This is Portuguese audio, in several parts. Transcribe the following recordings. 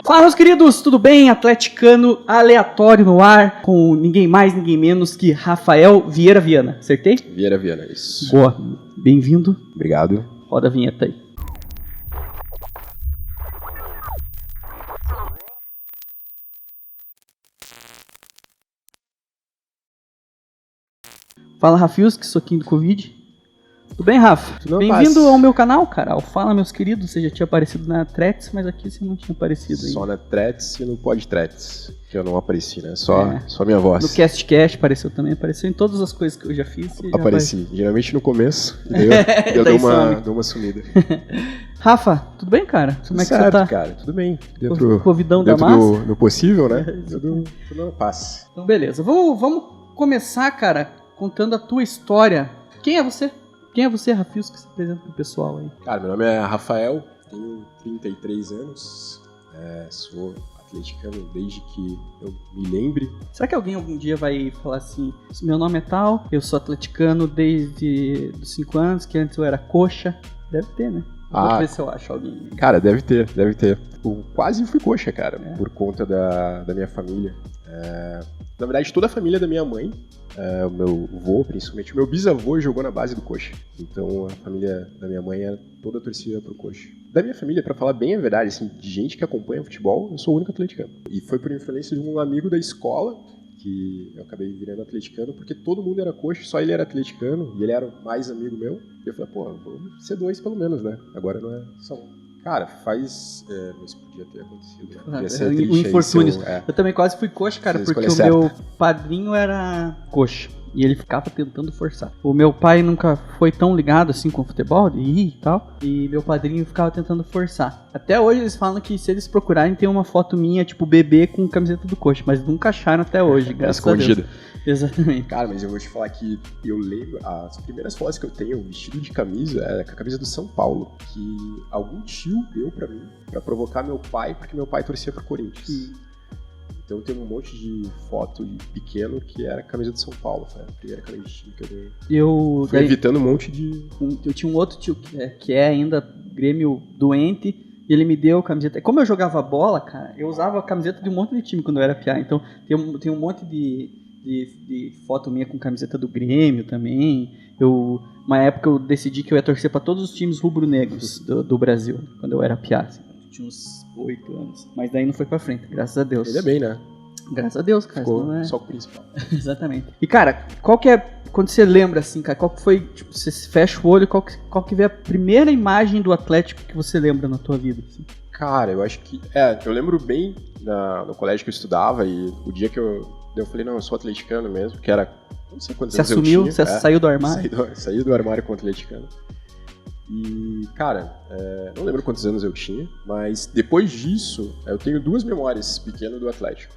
Fala, meus queridos, tudo bem? Atleticano aleatório no ar, com ninguém mais, ninguém menos que Rafael Vieira Viana. Acertei? Vieira Viana, isso. Boa. Bem-vindo. Obrigado. Roda a vinheta aí. Fala, Rafiuski, soquinho do Covid. Tudo bem, Rafa? Bem-vindo ao meu canal, cara. Fala, meus queridos. Você já tinha aparecido na Threads, mas aqui você não tinha aparecido ainda. Só na Threads e no Podthreads, que eu não apareci, né? Só minha voz. No CastCast apareceu também. Apareceu em todas as coisas que eu já fiz. Apareci. Geralmente no começo. Eu dou uma sumida. Rafa, tudo bem, cara? Como é que certo, você tá? Cara, tudo bem. Dentro da massa? do possível, né? Tudo na paz. Então, beleza. Vamos começar, cara, contando a tua história. Quem é você? Quem é você, Rafius, que se apresenta pro pessoal aí? Cara, meu nome é Rafael, tenho 33 anos, sou atleticano desde que eu me lembre. Será que alguém algum dia vai falar assim, meu nome é tal, eu sou atleticano desde os 5 anos, que antes eu era coxa? Deve ter, né? Vou ver se eu acho alguém. Cara, deve ter. Eu quase fui coxa, cara, por conta da minha família. Na verdade, toda a família da minha mãe, o meu avô, principalmente, o meu bisavô jogou na base do coxa. Então, a família da minha mãe era toda torcida pro coxa. Da minha família, pra falar bem a verdade, assim, de gente que acompanha futebol, eu sou o único atleticano. E foi por influência de um amigo da escola que eu acabei virando atleticano, porque todo mundo era coxa, só ele era atleticano, e ele era mais amigo meu. E eu falei, vamos ser 2 pelo menos, né? Agora não é só um. Cara, mas podia ter acontecido, né? Podia ser um infortúnio. Eu também quase fui coxa, cara, porque o meu padrinho era coxa. E ele ficava tentando forçar. O meu pai nunca foi tão ligado assim com o futebol, e tal. E meu padrinho ficava tentando forçar. Até hoje eles falam que se eles procurarem tem uma foto minha, tipo, bebê com camiseta do coxa. Mas nunca acharam até hoje, graças a Deus. Exatamente. Cara, mas eu vou te falar que eu lembro, as primeiras fotos que eu tenho vestido de camisa é com a camisa do São Paulo, que algum tio deu pra mim, pra provocar meu pai, porque meu pai torcia pro Corinthians. Então tem um monte de foto de pequeno que era a camisa do São Paulo, foi a primeira camisa de time que eu dei. Fui evitando um monte de... Eu tinha um outro tio que é ainda Grêmio doente, e ele me deu a camiseta. Como eu jogava bola, cara, eu usava a camiseta de um monte de time quando eu era piá. Então tem um monte de foto minha com camiseta do Grêmio também. Uma época eu decidi que eu ia torcer pra todos os times rubro-negros do Brasil, quando eu era piá. Assim. Tinha uns 8 anos. Mas daí não foi pra frente, graças a Deus. Ele é bem, né? Graças a Deus, cara. Ficou só com o principal. Exatamente. E, cara, qual que é... Quando você lembra, assim, cara, qual que foi... Tipo, você fecha o olho, qual que veio a primeira imagem do Atlético que você lembra na tua vida, assim? Cara, eu acho que... eu lembro bem no colégio que eu estudava e o dia que eu falei, não, eu sou atleticano mesmo, que era... Não sei quantos anos eu tinha. Você saiu do armário? Saí do armário com atleticano. E, cara, não lembro quantos anos eu tinha, mas depois disso, eu tenho 2 memórias pequenas do Atlético.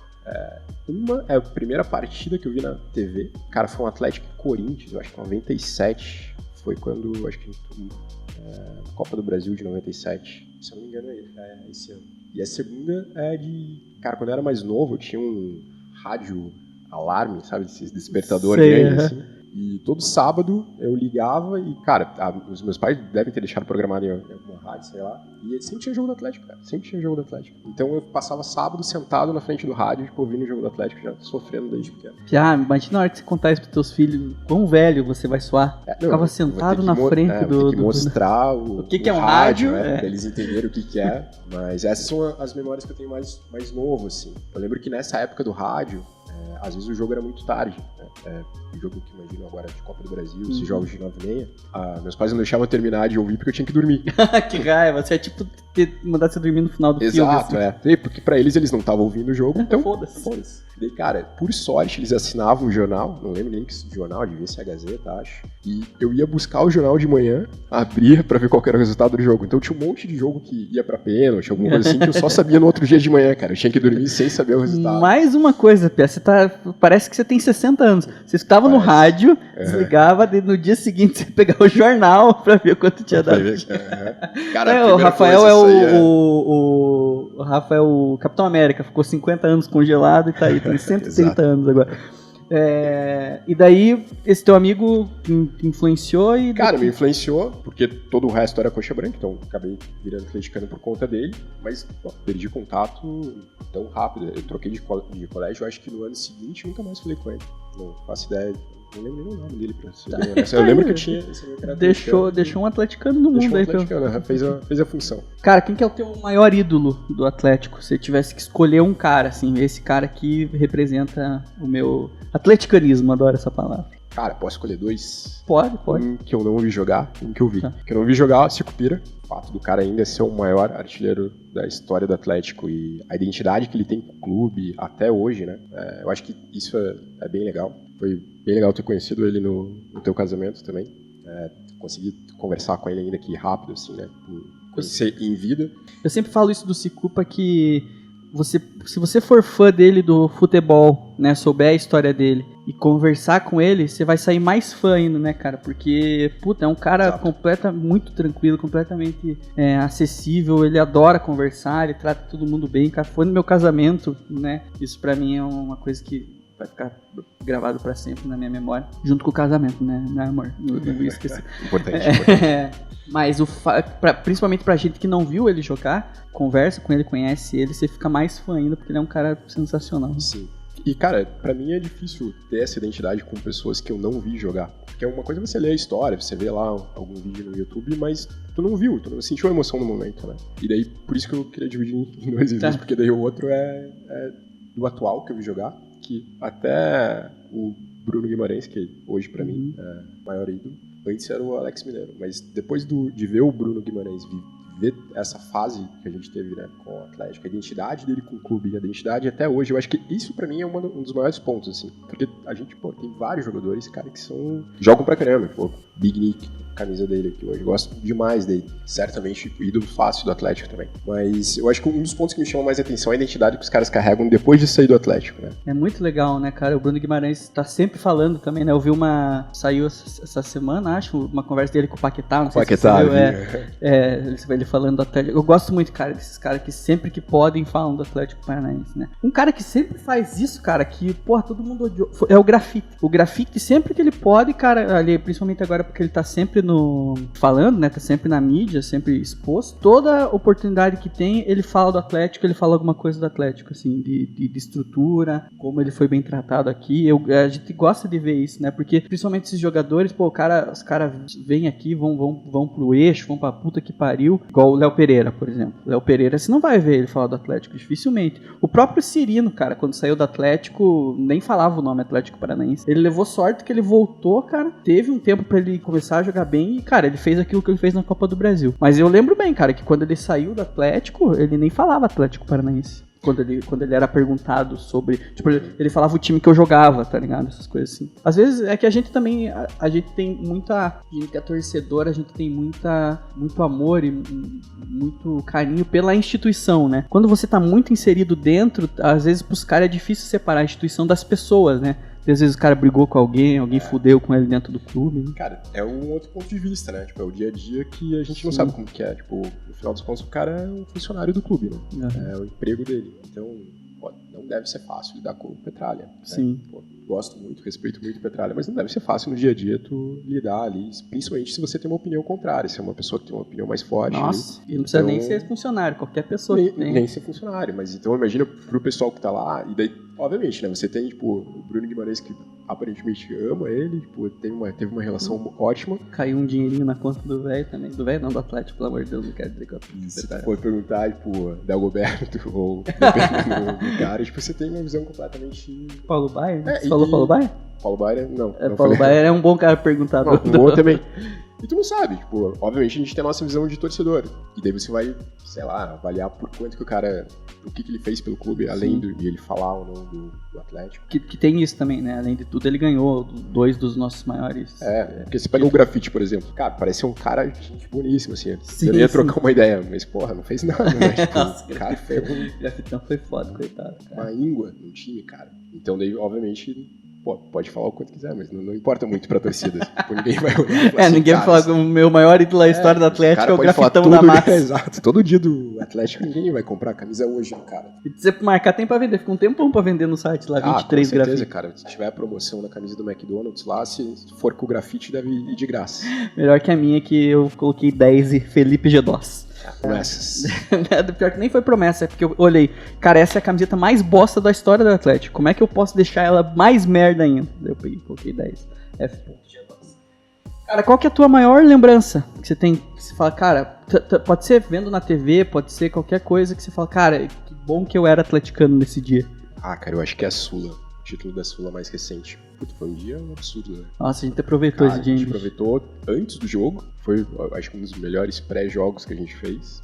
Uma é a primeira partida que eu vi na TV. Cara, foi um Atlético Corinthians, eu acho que 97. Foi quando, acho que Copa do Brasil de 97. Se eu não me engano, é esse ano. E a segunda é de... Cara, quando eu era mais novo, eu tinha um rádio alarme, sabe? Esse despertador grande, assim. E todo sábado eu ligava e, cara, os meus pais devem ter deixado programado em alguma rádio, sei lá. E sempre tinha jogo do Atlético, cara. Sempre tinha jogo do Atlético. Então eu passava sábado sentado na frente do rádio, tipo, ouvindo o jogo do Atlético, já sofrendo desde pequeno. Imagina na hora que você contar isso pros teus filhos, quão velho você vai soar. Ficava sentado na frente do... Tem que mostrar o que é um rádio, pra eles entenderem o que é. Mas essas são as memórias que eu tenho mais novo, assim. Eu lembro que nessa época do rádio, às vezes o jogo era muito tarde, né? O jogo que imagino agora de Copa do Brasil, esses jogos de 9h30, meus pais não deixavam eu terminar de ouvir porque eu tinha que dormir. Que raiva, você é tipo mandar você dormir no final do filme. Exato, assim. Porque pra eles não estavam ouvindo o jogo, então foda-se. Daí, cara, por sorte, eles assinavam um jornal, não lembro nem que jornal, devia ser a Gazeta, acho. E eu ia buscar o jornal de manhã, abria pra ver qual era o resultado do jogo. Então tinha um monte de jogo que ia pra pênalti, alguma coisa assim, que eu só sabia no outro dia de manhã, cara. Eu tinha que dormir sem saber o resultado. Mais uma coisa, Pia, parece que você tem 60 anos. Você estava no rádio, desligava, no dia seguinte você pegava o jornal pra ver quanto tinha dado. Cara, o Rafael o Rafael é o Capitão América, ficou 50 anos congelado e tá aí, tem 130 anos agora. E daí, esse teu amigo te influenciou e... Cara, me influenciou, porque todo o resto era coxa branca, então acabei virando atleticano por conta dele, mas perdi contato tão rápido. Eu troquei de colégio, eu acho que no ano seguinte nunca mais falei com ele. Não faço ideia, não lembro nem o nome dele pra ser bem honesto. Eu lembro que eu tinha... Deixou um atleticano no mundo aí. Deixou um atleticano, fez a função. Cara, quem que é o teu maior ídolo do Atlético? Se você tivesse que escolher um cara, assim, esse cara aqui representa o meu atleticanismo, adoro essa palavra. Cara, posso escolher dois? Pode. Um que eu não vi jogar, um que eu vi. Tá. Que eu não vi jogar, Sicupira. O fato do cara ainda ser o maior artilheiro da história do Atlético e a identidade que ele tem com o clube até hoje, né? Eu acho que isso é bem legal. Foi bem legal ter conhecido ele no teu casamento também. Consegui conversar com ele ainda aqui rápido, assim, né? Conhecer em vida. Eu sempre falo isso do Cicupa, que se você for fã dele do futebol, né, souber a história dele e conversar com ele, você vai sair mais fã ainda, né, cara? Porque, puta, é um cara muito tranquilo, completamente acessível, ele adora conversar, ele trata todo mundo bem, cara. Foi no meu casamento, né? Isso pra mim é uma coisa que vai ficar gravado pra sempre na minha memória, junto com o casamento, né, amor? Não vou esquecer. Importante. Mas principalmente pra gente que não viu ele jogar, conversa com ele, conhece ele, você fica mais fã ainda, porque ele é um cara sensacional. Sim. E, cara, pra mim é difícil ter essa identidade com pessoas que eu não vi jogar. Porque é uma coisa você ler a história, você vê lá algum vídeo no YouTube, mas tu não viu, tu não sentiu a emoção no momento, né? E daí, por isso que eu queria dividir em dois vídeos, porque daí o outro é do atual que eu vi jogar, que até o Bruno Guimarães, que hoje pra mim é o maior ídolo, antes era o Alex Mineiro, mas depois de ver o Bruno Guimarães ver essa fase que a gente teve, né, com o Atlético, a identidade dele com o clube, a identidade até hoje, eu acho que isso pra mim é um dos maiores pontos, assim, porque a gente, tem vários jogadores, cara, que jogam pra caramba, Big Nick, camisa dele aqui hoje, gosto demais dele, certamente ídolo fácil do Atlético também, mas eu acho que um dos pontos que me chama mais atenção é a identidade que os caras carregam depois de sair do Atlético, né. É muito legal, né, cara, o Bruno Guimarães tá sempre falando também, né, eu vi saiu essa semana, acho, uma conversa dele com o Paquetá, não sei se você viu, ele falando do Atlético. Eu gosto muito, cara, desses caras que sempre que podem falam do Atlético Paranaense, né? Um cara que sempre faz isso, cara, que, porra, todo mundo odiou, é o Grafite. O Grafite, sempre que ele pode, cara, ali, principalmente agora porque ele tá sempre falando, né? Tá sempre na mídia, sempre exposto. Toda oportunidade que tem, ele fala do Atlético, ele fala alguma coisa do Atlético, assim, de estrutura, como ele foi bem tratado aqui. A gente gosta de ver isso, né? Porque, principalmente esses jogadores, pô, os caras vêm aqui, vão pro eixo, vão pra puta que pariu. Igual o Léo Pereira, por exemplo. O Léo Pereira, você não vai ver ele falar do Atlético, dificilmente. O próprio Cirino, cara, quando saiu do Atlético, nem falava o nome Atlético Paranaense. Ele levou sorte que ele voltou, cara, teve um tempo pra ele começar a jogar bem e, cara, ele fez aquilo que ele fez na Copa do Brasil. Mas eu lembro bem, cara, que quando ele saiu do Atlético, ele nem falava Atlético Paranaense. Quando ele era perguntado sobre... Tipo, ele falava o time que eu jogava, tá ligado? Essas coisas assim. Às vezes é que a gente também... A gente tem muita... A gente que é torcedor, a gente tem muito amor e muito carinho pela instituição, né? Quando você tá muito inserido dentro, às vezes pros caras é difícil separar a instituição das pessoas, né? Às vezes o cara brigou com alguém fudeu com ele dentro do clube. Né? Cara, é um outro ponto de vista, né? Tipo, é o dia a dia que a gente não sabe como que é. Tipo, no final dos contos, o cara é um funcionário do clube, né? Uhum. É o emprego dele. Então, não deve ser fácil lidar com o Petralha. Sim. Né? Gosto muito, respeito muito o Petralha, mas não deve ser fácil no dia a dia tu lidar ali, principalmente se você tem uma opinião contrária, se é uma pessoa que tem uma opinião mais forte. Nossa, e não precisa nem ser funcionário, qualquer pessoa que tem. Nem ser funcionário, mas então imagina pro pessoal que tá lá, e daí, obviamente, né, você tem, tipo, o Bruno Guimarães que aparentemente ama ele, tipo, teve uma relação ótima. Caiu um dinheirinho na conta do velho também, do velho não, do Atlético, pelo amor de Deus, não quero dizer que eu... Se for perguntar, tipo, Dagoberto ou dependendo do cara, tipo, você tem uma visão completamente... Paulo Baier? Você falou Paulo Baier? Paulo Baier, não. Paulo Baier é um bom cara perguntar. Não, um bom também. E tu não sabe, tipo, obviamente a gente tem a nossa visão de torcedor. E daí você vai, sei lá, avaliar por quanto que o cara, o que ele fez pelo clube, além de ele falar ou não do Atlético. Que tem isso também, né? Além de tudo, ele ganhou 2 dos nossos maiores. Porque você pega o Grafite, por exemplo. Cara, parece um cara gente boníssimo, assim. Eu ia trocar uma ideia, mas, porra, não fez nada, né? Tipo, Nossa, o cara foi o Grafitão foi foda, coitado. Uma íngua no time, cara. Então, daí, obviamente, pode falar o quanto quiser, mas não importa muito pra torcida. Tipo, ninguém vai olhar e falar ninguém vai falar que o meu maior ídolo da história do Atlético é o grafitão da massa. Exato, todo dia do Atlético ninguém vai comprar a camisa hoje, cara. E se você marcar, tem pra vender, fica um tempão pra vender no site lá, 23 com certeza, grafite. cara, se tiver promoção na camisa do McDonald's lá, se for com o grafite, deve ir de graça. Melhor que a minha, que eu coloquei 10 e Felipe Gedós. Promessas. Pior que nem foi promessa, é porque eu olhei, cara, essa é a camiseta mais bosta da história do Atlético. Como é que eu posso deixar ela mais merda ainda? Eu peguei, coloquei 10. Cara, qual que é a tua maior lembrança que você tem? Que você fala, cara, pode ser vendo na TV, pode ser qualquer coisa que você fala, cara, que bom que eu era atleticano nesse dia. Cara, eu acho que é a Sula. O título da Sula mais recente. Puta, foi um dia absurdo, né? Nossa, a gente aproveitou esse dia. A gente aproveitou antes do jogo. Foi, acho que um dos melhores pré-jogos que a gente fez.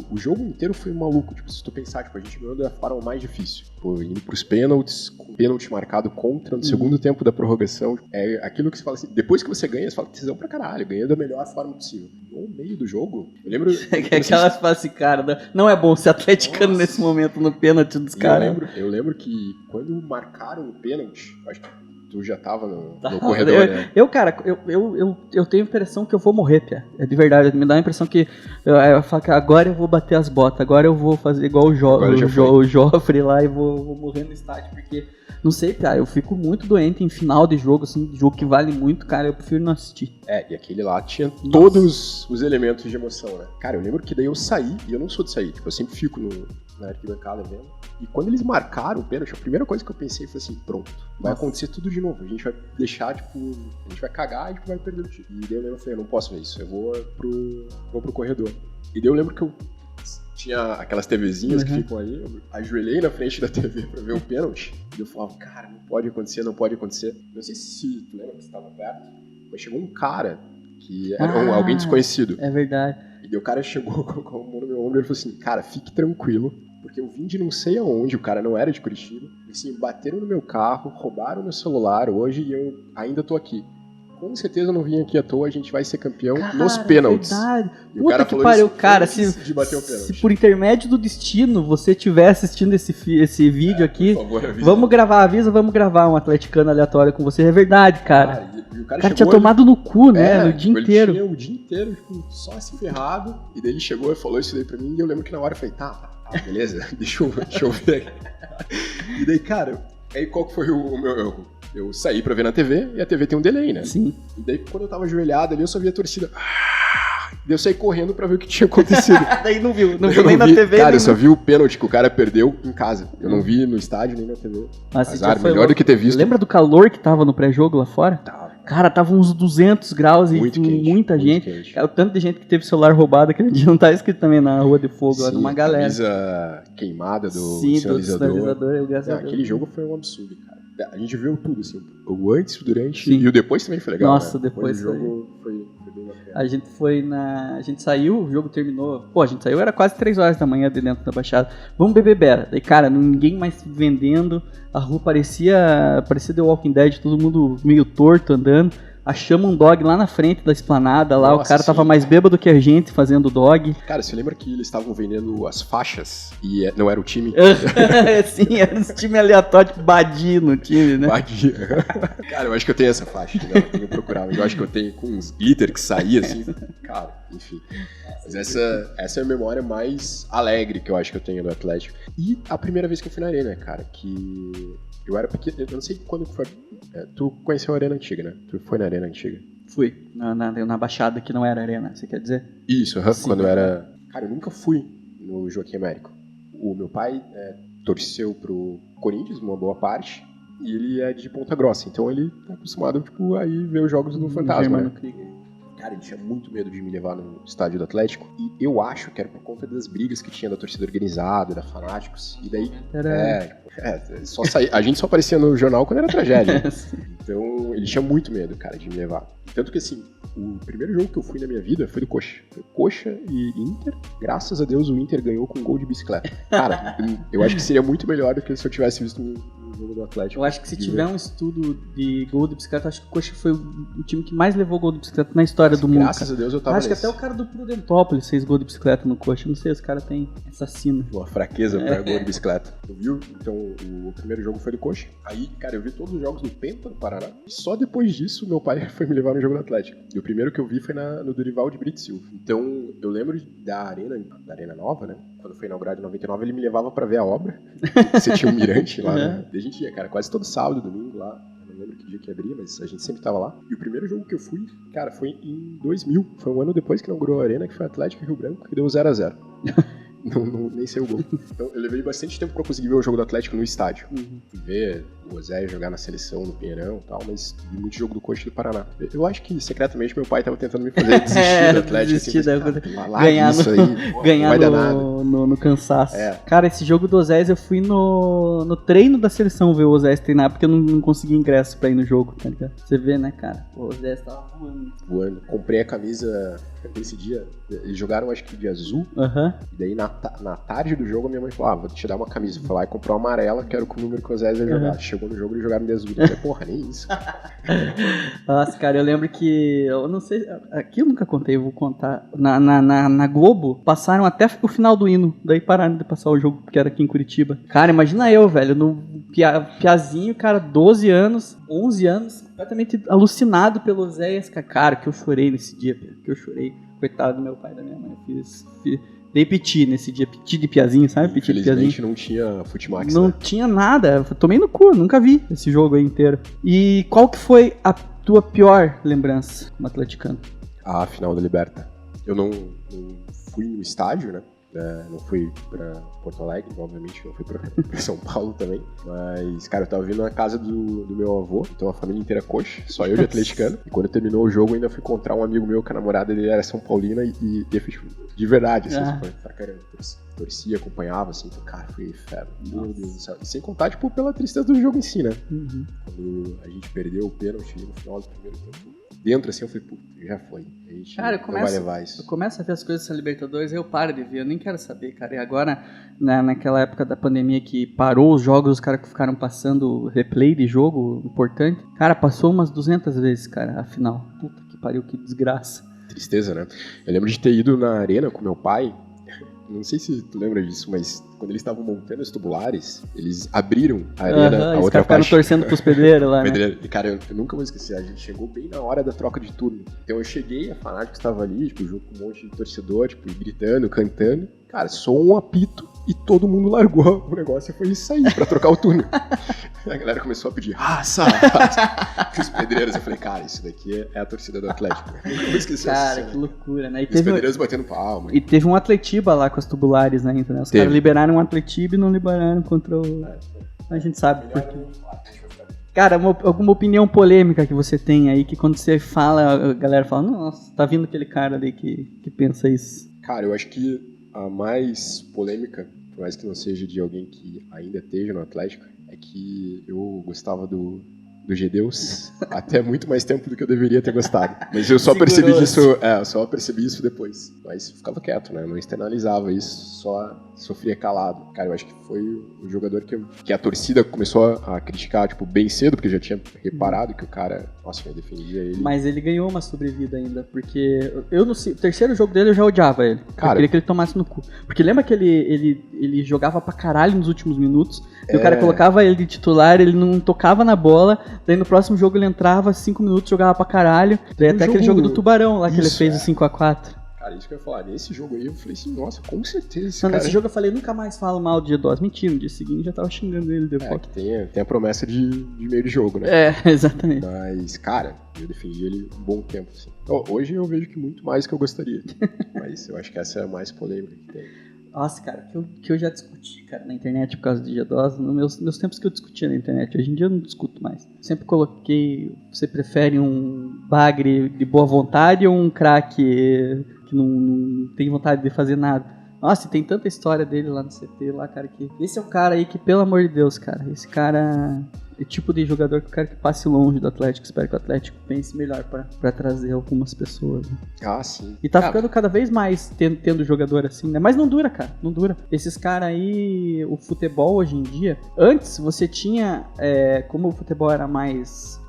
O jogo inteiro foi maluco. Tipo, se tu pensar, tipo, a gente ganhou da forma mais difícil. Pô, indo pros pênaltis, com pênalti marcado contra no segundo tempo da prorrogação. É aquilo que você fala assim, depois que você ganha, você fala, tesão pra caralho, ganhou da melhor forma possível. No meio do jogo, eu lembro... Aquela que fala assim, cara, não é bom ser atleticano nesse momento no pênalti dos caras. Eu lembro que quando marcaram o pênalti, acho que tu já tava no corredor, né? Cara, eu tenho a impressão que eu vou morrer, Pia. É de verdade, me dá a impressão que eu falo que agora eu vou bater as botas, agora eu vou fazer igual o Joffre lá e vou morrer no estádio, porque, não sei, Pia, eu fico muito doente em final de jogo, assim, de jogo que vale muito, cara, eu prefiro não assistir. E aquele lá tinha todos os elementos de emoção, né? Cara, eu lembro que daí eu saí, e eu não sou de sair, tipo, eu sempre fico na arquibancada vendo. E quando eles marcaram o pênalti, a primeira coisa que eu pensei foi assim, pronto, vai acontecer tudo de novo. A gente vai deixar, tipo, a gente vai cagar e vai perder o time. E daí eu lembro, eu não posso ver isso, eu vou pro corredor. E daí eu lembro que eu tinha aquelas TVzinhas que ficam aí, eu ajoelhei na frente da TV pra ver o pênalti. E eu falava, cara, não pode acontecer, não pode acontecer. Não sei se tu lembra que você tava perto, mas chegou um cara que era alguém desconhecido. É verdade. E daí o cara chegou com a mão no meu ombro e ele falou assim, cara, fique tranquilo, porque eu vim de não sei aonde, o cara não era de Curitiba, e assim, bateram no meu carro, roubaram meu celular hoje e eu ainda tô aqui. Com certeza eu não vim aqui à toa, a gente vai ser campeão nos pênaltis. É verdade. E o cara falou pariu, isso cara, de bater o pênalti. Se por intermédio do destino você estiver assistindo esse vídeo aqui, por favor, vamos gravar um atleticano aleatório com você. É verdade, cara. E o cara tinha tomado no cu, né? No dia inteiro. Ele tinha o dia inteiro, tipo, só se ferrado. E daí ele chegou e falou isso daí pra mim. E eu lembro que na hora eu falei, tá, beleza, deixa eu ver. E daí, cara, aí qual que foi o meu erro? Eu saí pra ver na TV e a TV tem um delay, né? Sim. E daí quando eu tava ajoelhado ali, eu só via a torcida. Daí eu saí correndo pra ver o que tinha acontecido. Daí não viu nem na TV. Cara, eu só vi o pênalti que o cara perdeu em casa. Eu não vi no estádio nem na TV. Azar, melhor do que ter visto. Lembra do calor que tava no pré-jogo lá fora? Tava. Cara, tava uns 200 graus muito e quente, muita gente. Quente. Cara, o tanto de gente que teve celular roubado aquele dia não tá escrito também na Rua de Fogo, sim, lá numa galera. Camisa queimada do Sim, sinalizador. Aquele jogo foi um absurdo, cara. A gente viu tudo, assim, o antes, o durante e o depois também foi legal. Nossa, né? depois do jogo foi bem bacana. A gente saiu, o jogo terminou. Pô, a gente saiu, era quase 3 horas da manhã de dentro da Baixada. Vamos beber Bera. Daí, cara, ninguém mais vendendo. A rua parecia The Walking Dead, todo mundo meio torto andando. Achamos um dog lá na frente da esplanada, lá. Nossa, o cara tava mais bêbado que a gente fazendo dog. Cara, você lembra que eles estavam vendendo as faixas e não era o time? Sim, era esse time aleatório, tipo Badi no time, né? Badi. Cara, eu acho que eu tenho essa faixa, né? Eu tenho que procurar, mas eu acho que eu tenho com uns glitter que saía assim. Cara, enfim. Mas essa é a memória mais alegre que eu acho que eu tenho do Atlético. E a primeira vez que eu fui na arena, cara, que eu era pequeno, eu não sei quando foi. Tu conheceu a Arena Antiga, né? Tu foi na Arena Antiga? Fui, na Baixada que não era arena, você quer dizer? Isso, quando era... Cara, eu nunca fui no Joaquim Américo. O meu pai torceu pro Corinthians, uma boa parte, e ele é de Ponta Grossa, então ele tá acostumado, tipo, a ir ver os jogos do Fantasma, né? Cara, ele tinha muito medo de me levar no estádio do Atlético, e eu acho que era por conta das brigas que tinha da torcida organizada, da Fanáticos, e daí... a gente só aparecia no jornal quando era tragédia. Então, ele tinha muito medo, cara, de me levar. Tanto que, assim, o primeiro jogo que eu fui na minha vida foi do Coxa. Foi Coxa e Inter. Graças a Deus, o Inter ganhou com um gol de bicicleta. Cara, eu acho que seria muito melhor do que se eu tivesse visto um o jogo do Atlético. Eu acho que se tiver um estudo de gol de bicicleta, acho que o Coxa foi o time que mais levou gol de bicicleta na história do mundo. Graças a Deus eu tava Acho nesse. que até o cara do Prudentópolis fez gol de bicicleta no Coxa. Não sei, os caras têm essa sina. Uma fraqueza pra gol de bicicleta. Tu viu? Então, o primeiro jogo foi do Coxa. Aí, cara, eu vi todos os jogos do Penta, no Paraná. E só depois disso, meu pai foi me levar no jogo do Atlético. E o primeiro que eu vi foi no Dorival de Brito Silva. Então, eu lembro da Arena Nova, né? Quando foi inaugurado em 99, ele me levava pra ver a obra. Você tinha um mirante lá, né? E a gente ia, cara, quase todo sábado, domingo lá. Eu não lembro que dia que abria, mas a gente sempre tava lá. E o primeiro jogo que eu fui, cara, foi em 2000. Foi um ano depois que inaugurou a Arena, que foi Atlético e Rio Branco, que deu 0x0. Nem sei o gol. Então eu levei bastante tempo pra conseguir ver o jogo do Atlético no estádio. Fui ver o Ozé jogar na seleção no Pinheirão e tal, mas vi muito jogo do Coxa do Paraná. Eu acho que secretamente meu pai tava tentando me fazer desistir do Atlético. Ganhar no cansaço. Cara, esse jogo do Ozé eu fui no treino da seleção ver o Ozé treinar, porque eu não consegui ingresso pra ir no jogo, tá ligado? Você vê, né, cara? O Ozé tava voando. Comprei a camisa desse dia. Eles jogaram, acho que de azul. E daí na tarde do jogo a minha mãe falou: vou te dar uma camisa. Foi lá e comprou uma amarela, que era o número que o Zé ia jogar. Chegou no jogo e jogaram de azul. Eu falei, porra, nem isso. Nossa, cara, eu lembro que, eu não sei, aqui eu nunca contei, eu vou contar. Na Globo, passaram até o final do hino, daí pararam de passar o jogo, porque era aqui em Curitiba. Cara, imagina eu, velho, no piazinho, cara, 12 anos, 11 anos, completamente alucinado pelo Zéias, cara, que eu chorei nesse dia, que eu chorei. Coitado do meu pai e da minha mãe, eu dei piti nesse dia, piti de piazinho, sabe? Piti de piazinho. Infelizmente não tinha Futimax, Não tinha nada, eu tomei no cu, nunca vi esse jogo aí inteiro. E qual que foi a tua pior lembrança como atleticano? A final da Liberta. Eu não fui no estádio, né? Não fui pra Porto Alegre, obviamente, não fui pra São Paulo também. Mas, cara, eu tava vindo na casa do meu avô, então a família inteira coxa, só eu de atleticano. E quando terminou o jogo, eu ainda fui encontrar um amigo meu que a namorada dele era São Paulina e de verdade, assim, foi pra caramba. Torcia, acompanhava, assim, então, cara, foi inferno. Meu Deus do céu. E sem contar, tipo, pela tristeza do jogo em si, né? Quando a gente perdeu o pênalti no final do primeiro tempo. Dentro, assim, eu falei, puta, já foi. A gente cara, não vai levar isso. Eu começo a ver as coisas dessa Libertadores, aí eu paro de ver, eu nem quero saber, cara. E agora, naquela época da pandemia que parou os jogos, os caras que ficaram passando replay de jogo importante, cara, passou umas 200 vezes, cara, a final. Puta que pariu, que desgraça. Tristeza, né? Eu lembro de ter ido na arena com meu pai, não sei se tu lembra disso, mas quando eles estavam montando os tubulares, eles abriram a arena, a outra parte. Ficaram torcendo pros pedreiros lá, né? E, cara, eu nunca vou esquecer, a gente chegou bem na hora da troca de turno. Então eu cheguei, a Fanático estava ali, tipo, junto com um monte de torcedor, tipo, gritando, cantando. Cara, só um apito e todo mundo largou o negócio e foi sair pra trocar o turno. A galera começou a pedir raça! Os pedreiros, eu falei, cara, isso daqui é a torcida do Atlético. Eu nunca vou esquecer essa cena. Cara, que loucura, né? E os pedreiros batendo palma. E teve um Atletiba lá com as tubulares, né? Então, os caras liberaram um Atletiba e não liberaram contra o... A gente sabe por quê. Cara, alguma opinião polêmica que você tem aí, que quando você fala, a galera fala, nossa, tá vindo aquele cara ali que pensa isso. Cara, eu acho que a mais polêmica, por mais que não seja de alguém que ainda esteja no Atlético, é que eu gostava do G-Deus até muito mais tempo do que eu deveria ter gostado. Mas eu só percebi isso depois. Mas ficava quieto, né? Eu não externalizava isso, só sofria calado. Cara, eu acho que foi o jogador que a torcida começou a criticar, tipo, bem cedo, porque já tinha reparado que o cara, nossa, eu defendia ele. Mas ele ganhou uma sobrevida ainda, porque eu não sei, o terceiro jogo dele eu já odiava ele. Cara, eu queria que ele tomasse no cu. Porque lembra que ele jogava pra caralho nos últimos minutos, e o cara colocava ele de titular, ele não tocava na bola, daí no próximo jogo ele entrava 5 minutos, jogava pra caralho, daí até aquele jogo do Tubarão lá que ele fez o 5x4. Cara, isso que eu ia falar, nesse jogo aí eu falei assim, nossa, com certeza esse cara... Nesse jogo eu falei, nunca mais falo mal de G2. Mentira, no dia seguinte já tava xingando ele depois. Tem a promessa de meio de jogo, né? Exatamente. Mas, cara, eu defendi ele um bom tempo, assim. Hoje eu vejo que muito mais do que eu gostaria. Mas eu acho que essa é a mais polêmica que tem. Nossa, cara, que eu já discuti, cara, na internet por causa de G2, nos meus tempos que eu discutia na internet, hoje em dia eu não discuto mais. Sempre coloquei, você prefere um bagre de boa vontade ou um craque que não tem vontade de fazer nada? Nossa, e tem tanta história dele lá no CT, lá, cara, que... Esse é um cara aí que, pelo amor de Deus, cara, esse cara é o tipo de jogador que eu quero que passe longe do Atlético. Espero que o Atlético pense melhor pra trazer algumas pessoas. Né? Ah, sim. E tá ficando cada vez mais tendo jogador assim, né? Mas não dura, cara, não dura. Esses caras aí, o futebol hoje em dia... Antes, você tinha... como o futebol era mais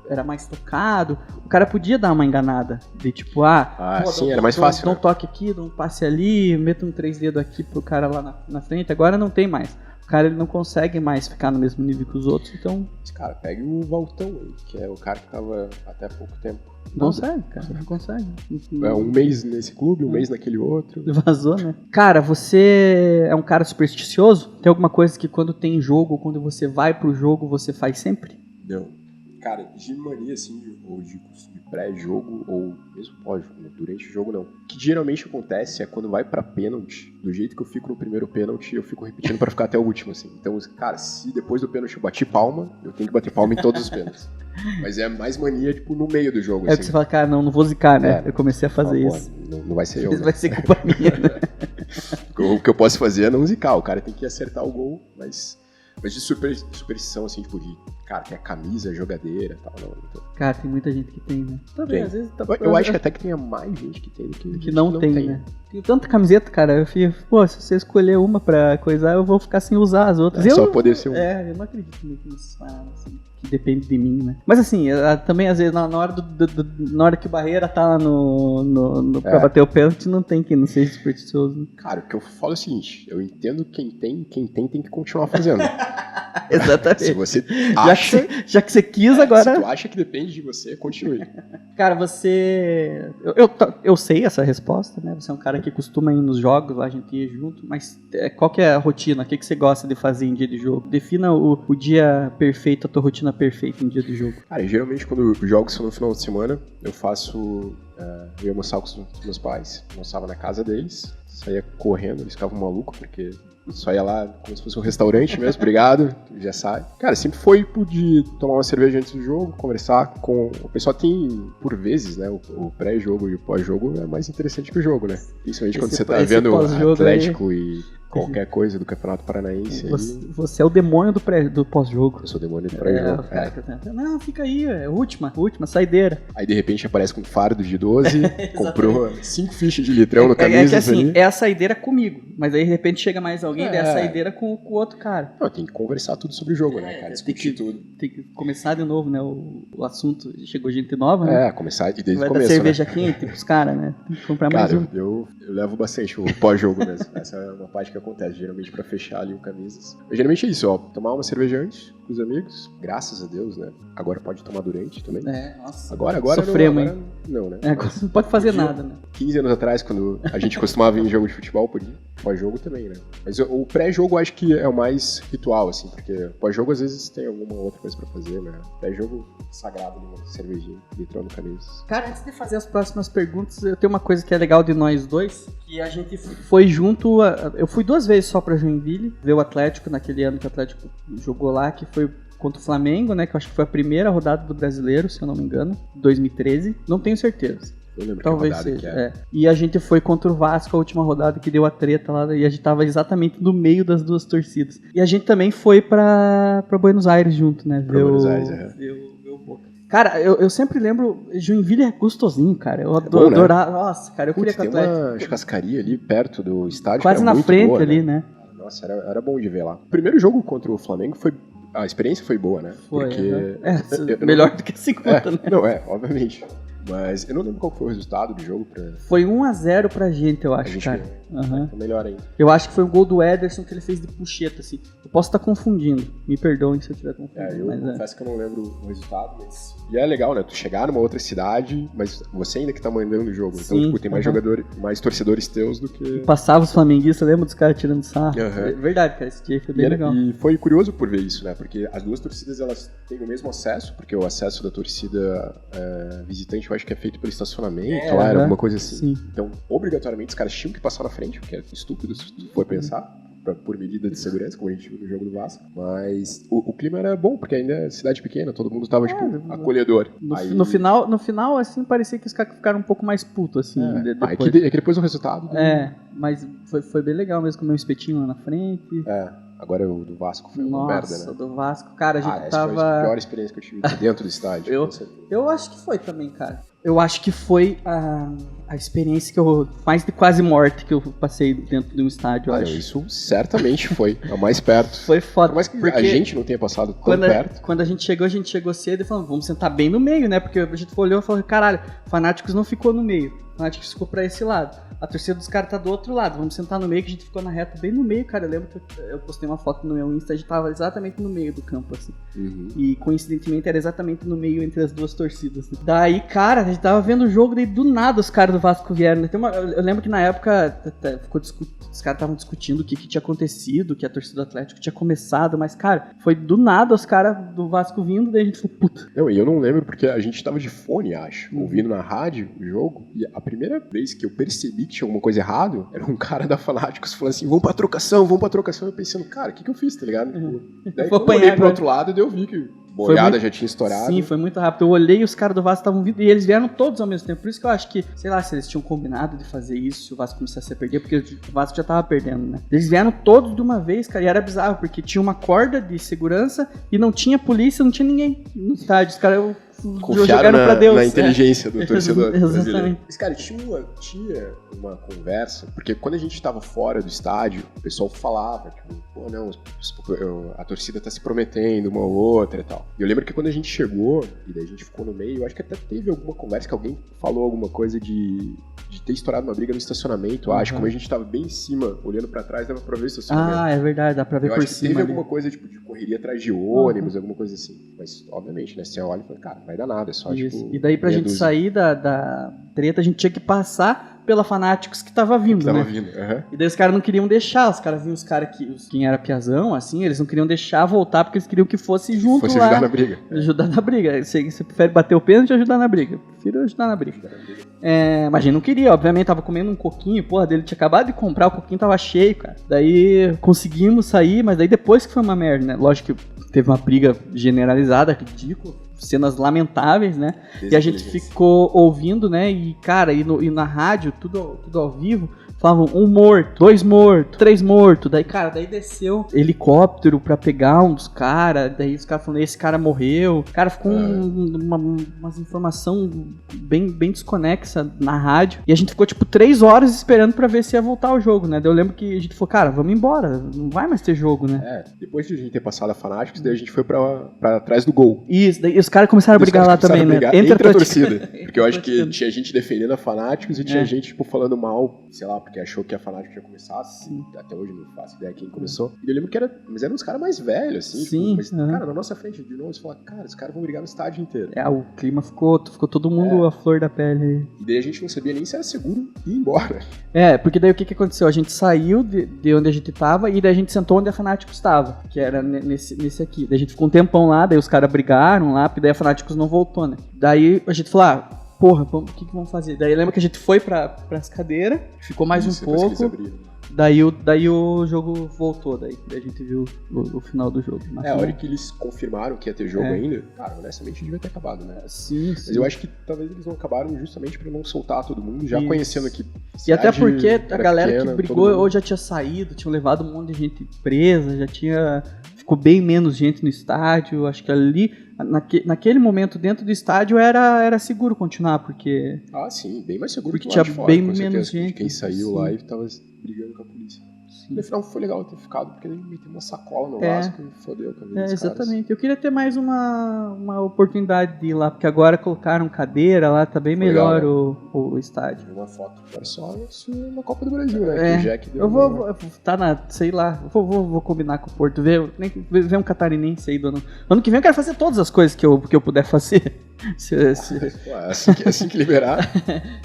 tocado, o cara podia dar uma enganada, de tipo, sim, era mais fácil. Dá um toque aqui, dá um passe ali, meta um 3 dedos aqui pro cara lá na frente. Agora não tem mais. O cara ele não consegue mais ficar no mesmo nível que os outros, então... Cara, pega o Valtão, que é o cara que tava até há pouco tempo. Não consegue, cara, não consegue. Um mês nesse clube, um mês naquele outro. Vazou, né? Cara, você é um cara supersticioso? Tem alguma coisa que quando tem jogo, quando você vai pro jogo, você faz sempre? Não. Cara, de mania, assim, ou de pré-jogo, ou mesmo pós-jogo, durante o jogo não. O que geralmente acontece é quando vai pra pênalti, do jeito que eu fico no primeiro pênalti, eu fico repetindo pra ficar até o último, assim. Então, cara, se depois do pênalti eu bati palma, eu tenho que bater palma em todos os pênaltis. Mas é mais mania, tipo, no meio do jogo, assim. Que você fala, cara, não vou zicar, né? Eu comecei a fazer isso. Não vai ser eu. Isso vai ser culpa minha, né? O que eu posso fazer é não zicar, o cara tem que acertar o gol, mas de superstição, assim, tipo, cara, tem a camisa, a jogadeira e tal. Não. Cara, tem muita gente que tem, né? Também, às vezes... Eu acho que até que tenha mais gente que tem do que não tem, né? Tem tanta camiseta, cara, eu fico, pô, se você escolher uma pra coisar, eu vou ficar sem usar as outras. Só poder ser um. Eu não acredito muito nisso, assim, que depende de mim, né? Mas assim, também às vezes na hora que o Barreira tá lá pra bater o pênalti, não tem quem não seja supersticioso. Né? Cara, o que eu falo é o seguinte, eu entendo quem tem que continuar fazendo. Exatamente. Se você acha... Já que você quis, agora... Se tu acha que depende de você, continue. Cara, você... Eu sei essa resposta, né? Você é um cara que costuma ir nos jogos, lá a gente ia junto, mas qual que é a rotina? O que você gosta de fazer em dia de jogo? Defina o dia perfeito, a tua rotina perfeita em dia de jogo. Cara, geralmente quando os jogos são no final de semana, eu faço... eu ia almoçar com os meus pais, almoçava na casa deles, saía correndo, eles ficavam malucos, porque... Só ia lá como se fosse um restaurante mesmo, obrigado, já sai. Cara, sempre foi de tomar uma cerveja antes do jogo, conversar com... O pessoal tem, por vezes, né, o pré-jogo e o pós-jogo é mais interessante que o jogo, né? Principalmente quando você tá vendo Atlético e qualquer coisa do Campeonato Paranaense. Você é o demônio do pós-jogo. Eu sou o demônio do pré-jogo. Não, fica aí, é última saideira. Aí de repente aparece com um fardo de 12, comprou 5 fichas de litrão no camisa. É que assim, é a saideira comigo, mas aí de repente chega mais alguém e é a saideira com o outro cara. Não, tem que conversar tudo sobre o jogo, né, cara? Discutir tudo. Tem que começar de novo, né, o assunto. Chegou gente nova, né? Começar e desde o começo. Vai dar cerveja quente pros caras, né? Tem que comprar mais um. Eu levo bastante o pós-jogo mesmo. Essa é uma parte que acontece, geralmente pra fechar ali o camisas. Mas geralmente é isso, ó. Tomar uma cerveja antes com os amigos, graças a Deus, né? Agora pode tomar durante também. Nossa. Agora sofremos, hein? Não, né? Não pode fazer nada, né? 15 anos atrás, quando a gente costumava ir em jogo de futebol, podia. Pós-jogo também, né? Mas o pré-jogo eu acho que é o mais ritual, assim, porque pós-jogo às vezes tem alguma outra coisa pra fazer, né? Pré-jogo sagrado, uma cervejinha, litrão no camisas. Cara, antes de fazer as próximas perguntas, eu tenho uma coisa que é legal de nós dois, que a gente foi junto, eu fui 2 vezes só pra Joinville, ver o Atlético naquele ano que o Atlético jogou lá, que foi contra o Flamengo, né, que eu acho que foi a primeira rodada do Brasileiro, se eu não me engano, 2013, não tenho certeza. Eu lembro Talvez que rodada seja, que é. E a gente foi contra o Vasco, a última rodada que deu a treta lá, e a gente tava exatamente no meio das duas torcidas. E a gente também foi pra Buenos Aires junto, né, ver o Boca. Cara, eu sempre lembro, Joinville é gostosinho, cara. Eu adorava. Né? Nossa, cara, eu queria que o Atlético... Tem uma churrascaria ali perto do estádio. Quase na frente boa, ali, né? Nossa, era bom de ver lá. O primeiro jogo contra o Flamengo foi... A experiência foi boa, né? Foi, porque... melhor do que a segunda, né? Não, obviamente. Mas eu não lembro qual foi o resultado do jogo. Foi 1-0 pra gente, eu acho, cara. Foi melhor ainda. Eu acho que foi o gol do Ederson que ele fez de puxeta, assim. Eu posso estar confundindo. Me perdoem se eu estiver confundindo. Eu confesso que eu não lembro o resultado, mas... E é legal, né? Tu chegar numa outra cidade, mas você ainda que tá mandando o jogo. Sim, então, tipo, tem mais torcedores teus do que... E passava os flamenguistas, lembra dos caras tirando sarro? É verdade, cara. Esse dia foi bem legal. E foi curioso por ver isso, né? Porque as duas torcidas, elas têm o mesmo acesso, porque o acesso da torcida visitante, eu acho que é feito pelo estacionamento, era alguma coisa assim. Sim. Então, obrigatoriamente, os caras tinham que passar na frente, porque é estúpido se tu for pensar. por medida de segurança, como a gente viu no jogo do Vasco. Mas o clima era bom, porque ainda é cidade pequena, todo mundo tava, acolhedor. No final, assim, parecia que os caras ficaram um pouco mais putos, assim. Depois. É que depois o resultado... Mas foi bem legal mesmo, comer um espetinho lá na frente. Agora o do Vasco foi uma merda, né? Nossa, do Vasco, cara, a gente tava... Essa foi a pior experiência que eu tive dentro do estádio. Eu acho que foi também, cara. Eu acho que foi a experiência que eu... mais de quase morte que eu passei dentro de um estádio, eu acho. Isso certamente foi. É o mais perto. Foi foda. Mas que a gente não tenha passado tão perto. Quando a gente chegou cedo e falou, vamos sentar bem no meio, né? Porque a gente olhou e falou, caralho, Fanáticos não ficou no meio. Fanáticos ficou pra esse lado. A torcida dos caras tá do outro lado. Vamos sentar no meio, que a gente ficou na reta bem no meio, cara. Eu lembro que eu postei uma foto no meu Insta, a gente tava exatamente no meio do campo, assim. Uhum. E coincidentemente era exatamente no meio entre as duas torcidas. Assim. Daí, cara, a gente tava vendo o jogo, daí do nada os caras do Vasco vieram. Né? Eu lembro que na época os caras estavam discutindo o que tinha acontecido, que a torcida do Atlético tinha começado, mas, cara, foi do nada os caras do Vasco vindo, daí a gente falou, puta. Eu não lembro porque a gente tava de fone, acho, ouvindo na rádio o jogo, e a primeira vez que eu percebi que tinha alguma coisa errado, era um cara da Fanáticos falando assim, vamos pra trocação, eu pensando, cara, o que eu fiz, tá ligado? Daí quando eu olhei pro outro lado, daí eu vi que boiada já tinha estourado. Sim, foi muito rápido. Eu olhei e os caras do Vasco estavam vindo, e eles vieram todos ao mesmo tempo. Por isso que eu acho que, sei lá, se eles tinham combinado de fazer isso, se o Vasco começasse a perder, porque o Vasco já tava perdendo, né? Eles vieram todos de uma vez, cara, e era bizarro, porque tinha uma corda de segurança e não tinha polícia, não tinha ninguém no estádio. Os caras confiaram pra Deus, na inteligência do torcedor brasileiro. Mas, cara, tinha uma conversa, porque quando a gente tava fora do estádio, o pessoal falava, tipo, pô, não, a torcida tá se prometendo uma ou outra e tal. E eu lembro que quando a gente chegou, e daí a gente ficou no meio, eu acho que até teve alguma conversa que alguém falou alguma coisa de ter estourado uma briga no estacionamento, acho. Como a gente tava bem em cima, olhando pra trás, dava pra ver o estacionamento. Ah, é verdade, dá pra ver por cima. Teve alguma coisa, tipo, de correria atrás de ônibus, alguma coisa assim. Mas, obviamente, né, você olha e fala, cara, não vai dar nada, é só, isso. Tipo... E daí, pra gente sair da treta, a gente tinha que passar pela Fanáticos que tava vindo, E daí os caras não queriam deixar, os caras vinham, quem era piazão, assim, eles não queriam deixar voltar, porque eles queriam que fosse junto fosse lá. Ajudar na briga. Ajudar na briga. Você prefere bater o pênalti ou ajudar na briga? Eu prefiro ajudar na briga. Mas a gente não queria, obviamente, tava comendo um coquinho, porra, dele tinha acabado de comprar, o coquinho tava cheio, cara. Daí conseguimos sair, mas daí depois que foi uma merda, né? Lógico que teve uma briga generalizada, ridícula, cenas lamentáveis, né? E a gente ficou ouvindo, né? E, cara, e na rádio, tudo ao vivo, falavam 1 morto, 2 mortos, 3 mortos. Daí, cara, desceu helicóptero pra pegar um dos caras. Daí os caras falando, esse cara morreu. Cara, ficou umas informação bem desconexa na rádio. E a gente ficou, tipo, 3 horas esperando pra ver se ia voltar o jogo, né? Daí eu lembro que a gente falou, cara, vamos embora. Não vai mais ter jogo, né? Depois de a gente ter passado a Fanáticos, daí a gente foi pra trás do gol. Isso, daí os caras começaram a brigar lá também, né? Entre a torcida. Porque eu acho que tinha gente defendendo a Fanáticos e tinha gente, tipo, falando mal, sei lá, porque achou que a Fanáticos tinha começado. Até hoje não faço ideia quem começou. E eu lembro que eram uns caras mais velhos, assim. Sim. Tipo, mas, cara, na nossa frente, de novo, você fala, cara, os caras vão brigar no estádio inteiro. O clima ficou todo mundo à flor da pele. E daí a gente não sabia nem se era seguro ir embora. Porque daí o que aconteceu? A gente saiu de onde a gente tava e daí a gente sentou onde a Fanáticos tava, que era nesse aqui. Daí a gente ficou um tempão lá, daí os caras brigaram lá, e daí a Fanáticos não voltou, né? Daí a gente falou, porra, o que vamos fazer? Daí lembra que a gente foi pras cadeiras, ficou mais um pouco. Daí o jogo voltou, daí a gente viu o final do jogo. A hora que eles confirmaram que ia ter jogo ainda, cara, honestamente devia ter acabado, né? Sim. Mas eu acho que talvez eles não acabaram justamente pra não soltar todo mundo, já conhecendo que e até porque a galera pequena, que brigou ou já tinha saído, tinha levado um monte de gente presa, ficou bem menos gente no estádio, acho que ali, naquele momento dentro do estádio era seguro continuar, porque... sim, bem mais seguro porque que lá de fora, bem menos gente. Quem saiu lá e tava brigando com a polícia. No final foi legal ter ficado, porque ele meteu uma sacola no Vasco e fodeu com a vida dos exatamente. caras. Eu queria ter mais uma oportunidade de ir lá, porque agora colocaram cadeira lá, tá bem melhor legal, né? o estádio. Uma foto, agora só na Copa do Brasil, né? O Jack deu sei lá, vou combinar com o Porto, ver um catarinense aí do ano. Ano que vem eu quero fazer todas as coisas que eu puder fazer. Assim que liberar.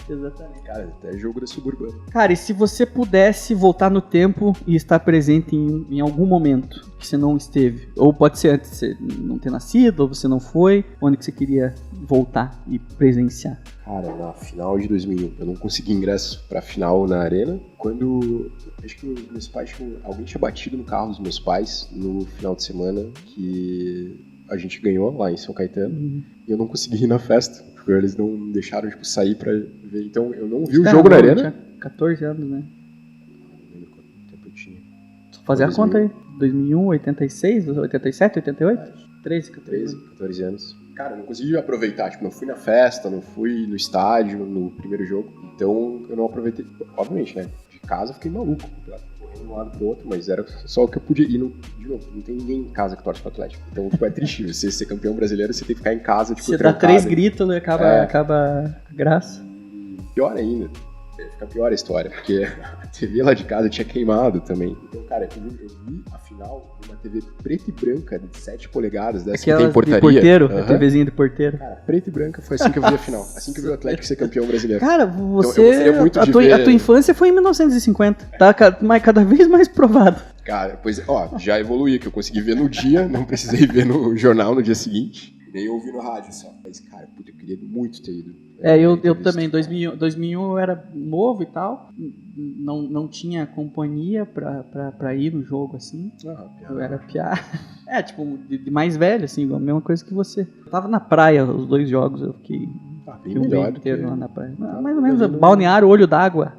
Exatamente. Cara, até jogo da Suburbana. Cara, e se você pudesse voltar no tempo e estar presente em algum momento que você não esteve? Ou pode ser antes de você não ter nascido, ou você não foi, onde que você queria voltar e presenciar? Cara, na final de 2001, eu não consegui ingresso pra final na arena. Quando, acho que meus pais, alguém tinha batido no carro dos meus pais no final de semana, que a gente ganhou lá em São Caetano, e eu não consegui ir na festa, porque eles não deixaram, tipo, sair pra ver. Então eu não vi o jogo na arena. Tinha 14 anos, né? Não lembro quanto tempo eu tinha. Só fazer a conta aí. 2001, 86, 87, 88? 13, 14 anos. Cara, eu não consegui aproveitar, tipo, não fui na festa, não fui no estádio, no primeiro jogo, então eu não aproveitei, obviamente, né, de casa eu fiquei maluco, correndo de um lado pro outro, mas era só o que eu podia ir, de novo, não tem ninguém em casa que torce pro Atlético, então, tipo, é triste, você ser campeão brasileiro, você tem que ficar em casa, tipo, você dá 3 gritos, né, acaba a graça. Pior ainda, fica pior a história, porque a TV lá de casa tinha queimado também. Então, cara, eu vi a final numa TV preta e branca de 7 polegadas, dessa que tem portaria. De porteiro, a TVzinha de porteiro. Cara, preta e branca foi assim que eu vi a final. Assim que eu vi o Atlético ser campeão brasileiro. Cara, você... Então, eu gostaria muito de ver... A tua infância foi em 1950. Tá cada vez mais provado. Cara, pois, ó, já evoluí, que eu consegui ver no dia, não precisei ver no jornal no dia seguinte. Nem ouvi no rádio só. Mas, cara, puta, eu queria muito ter ido. Eu também, 2001 eu era novo e tal, não tinha companhia pra ir no jogo, assim, eu era piá. Tipo, de mais velho, assim, a mesma coisa que você. Eu tava na praia os 2 jogos, eu fiquei bem melhor inteiro lá na praia. Mais ou menos, Balneário, Olho d'Água,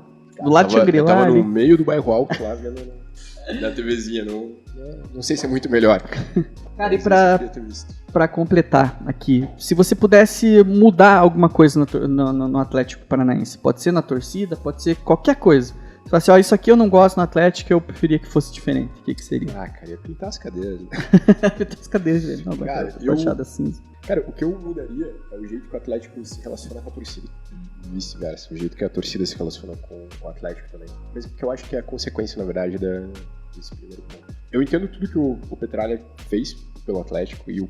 do lado de Xangri-Lá. Eu tava no meio do bairro alto lá, vendo na TVzinha, não sei se é muito melhor. Cara, e pra completar aqui, se você pudesse mudar alguma coisa no Atlético Paranaense, pode ser na torcida, pode ser qualquer coisa. Você fala assim, isso aqui eu não gosto no Atlético, eu preferia que fosse diferente. O que seria? Cara, ia pintar as cadeiras. Pintar as cadeiras, velho. Não, cara, cinza. Cara, o que eu mudaria é o jeito que o Atlético se relaciona com a torcida. E vice-versa, o jeito que a torcida se relaciona com o Atlético também. Mas que eu acho que é a consequência, na verdade, desse primeiro ponto. Eu entendo tudo que o Petralha fez pelo Atlético e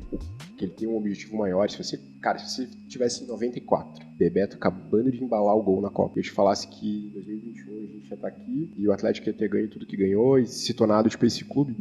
que ele tem um objetivo maior. Se você tivesse em 94, Bebeto acabando de embalar o gol na Copa, e eu te falasse que em 2021 a gente ia estar aqui e o Atlético ia ter ganho tudo que ganhou e se tornado tipo esse clube.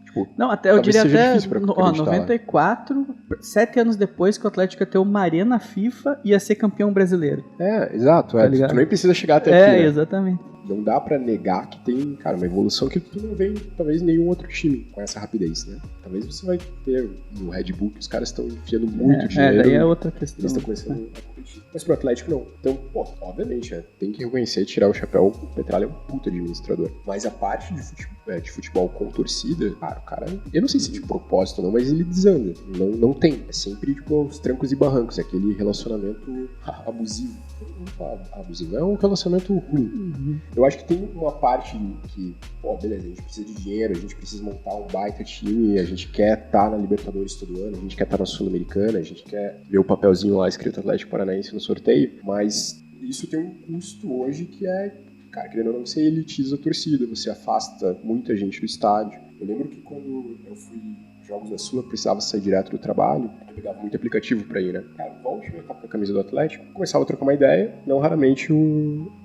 Tipo, não, eu diria até 94, 7 anos depois que o Atlético ia ter uma arena FIFA e ia ser campeão brasileiro. Exato. Tá tu nem precisa chegar até aqui. Exatamente. Não dá pra negar que tem, cara, uma evolução que tu não vê em talvez nenhum outro time com essa rapidez, né? Talvez você vai ter no Red Bull que os caras estão enfiando muito dinheiro. Daí é outra questão. Eles estão começando a competir. Mas pro Atlético não. Então, obviamente, tem que reconhecer e tirar o chapéu. O Petralha é um puta administrador. Mas a parte de futebol com torcida, cara, o cara, eu não sei se de propósito ou não, mas ele desanda. Não tem. É sempre, tipo, os trancos e barrancos. É aquele relacionamento abusivo. Não falar abusivo, é um relacionamento ruim. Eu acho que tem uma parte que, beleza, a gente precisa de dinheiro, a gente precisa montar um baita time, a gente quer estar na Libertadores todo ano, a gente quer estar na Sul-Americana, a gente quer ver o papelzinho lá escrito Atlético Paranaense no sorteio, mas isso tem um custo hoje que é, cara, querendo ou não, você elitiza a torcida, você afasta muita gente do estádio. Eu lembro que quando eu fui jogos da Sula, precisava sair direto do trabalho, eu pegava muito aplicativo pra ir, né? Cara, volte, eu tava com a camisa do Atlético, começava a trocar uma ideia, não raramente